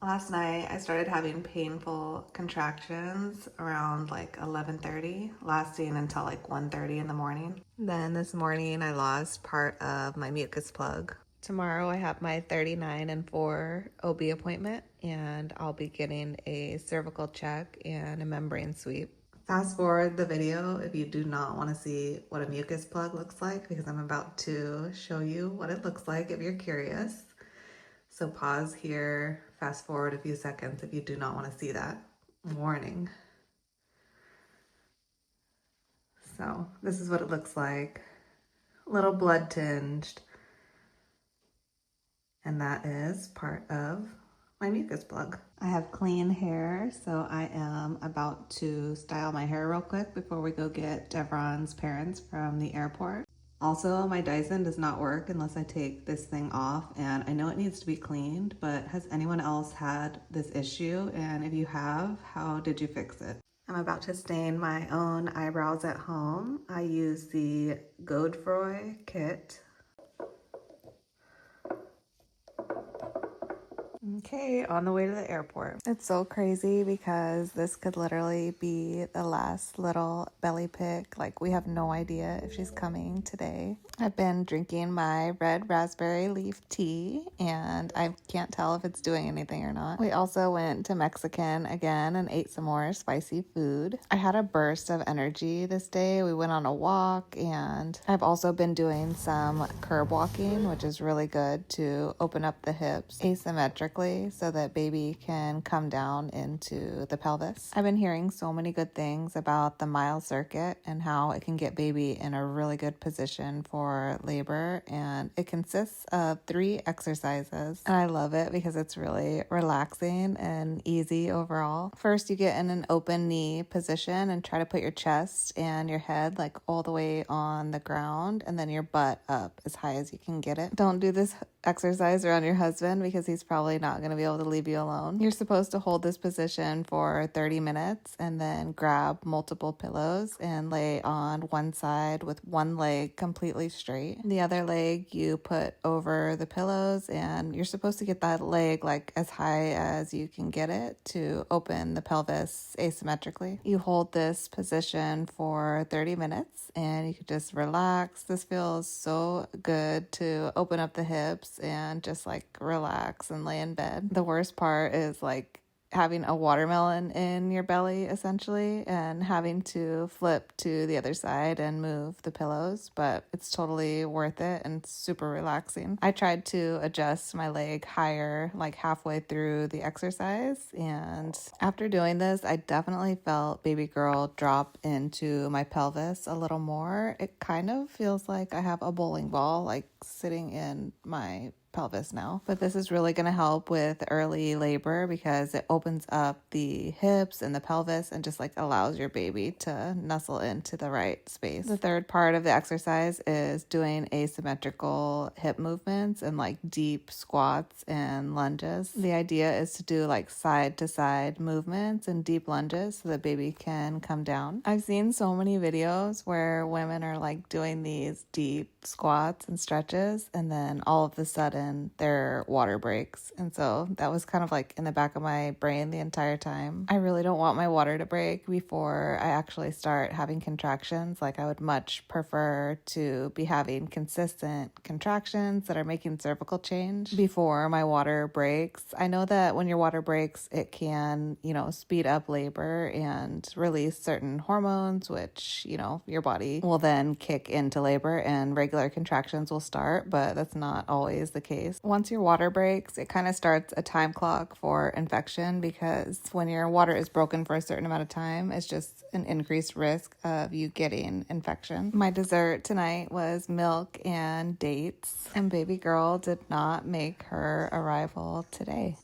Last night I started having painful contractions around like 11:30, lasting until like 1:30 in the morning. Then this morning I lost part of my mucus plug. Tomorrow I have my 39 and 4 OB appointment, and I'll be getting a cervical check and a membrane sweep. Fast forward the video if you do not want to see what a mucus plug looks like, because I'm about to show you what it looks like if you're curious. So pause here, fast forward a few seconds if you do not want to see that. Warning. So this is what it looks like. A little blood tinged. And that is part of my mucus plug. I have clean hair, so I am about to style my hair real quick before we go get Devron's parents from the airport. Also, my Dyson does not work unless I take this thing off, and I know it needs to be cleaned, but has anyone else had this issue? And if you have, how did you fix it? I'm about to stain my own eyebrows at home. I use the Godefroy kit. Okay, on the way to the airport. It's so crazy because this could literally be the last little belly pick. Like, we have no idea if she's coming today. I've been drinking my red raspberry leaf tea, and I can't tell if it's doing anything or not. We also went to Mexican again and ate some more spicy food. I had a burst of energy this day. We went on a walk, and I've also been doing some curb walking, which is really good to open up the hips asymmetrically so that baby can come down into the pelvis. I've been hearing so many good things about the mile circuit and how it can get baby in a really good position for labor, and it consists of 3 exercises, and I love it because it's really relaxing and easy overall. First, you get in an open knee position and try to put your chest and your head like all the way on the ground, and then your butt up as high as you can get it. Don't do this exercise around your husband because he's probably not going to be able to leave you alone. You're supposed to hold this position for 30 minutes and then grab multiple pillows and lay on one side with one leg completely straight. The other leg you put over the pillows, and you're supposed to get that leg like as high as you can get it to open the pelvis asymmetrically. You hold this position for 30 minutes and you can just relax. This feels so good to open up the hips and just like relax and lay in bed. The worst part is like having a watermelon in your belly essentially and having to flip to the other side and move the pillows, but it's totally worth it and super relaxing. I tried to adjust my leg higher like halfway through the exercise, and after doing this I definitely felt baby girl drop into my pelvis a little more. It kind of feels like I have a bowling ball like sitting in my pelvis now. But this is really going to help with early labor because it opens up the hips and the pelvis and just like allows your baby to nestle into the right space. The third part of the exercise is doing asymmetrical hip movements and like deep squats and lunges. The idea is to do like side to side movements and deep lunges so that baby can come down. I've seen so many videos where women are like doing these deep squats and stretches, and then all of a sudden their water breaks. And so that was kind of like in the back of my brain the entire time. I really don't want my water to break before I actually start having contractions. Like, I would much prefer to be having consistent contractions that are making cervical change before my water breaks. I know that when your water breaks, it can, speed up labor and release certain hormones, which, your body will then kick into labor and regular contractions will start, but that's not always the case. Once your water breaks, it kind of starts a time clock for infection, because when your water is broken for a certain amount of time, it's just an increased risk of you getting infection. My dessert tonight was milk and dates, and baby girl did not make her arrival today.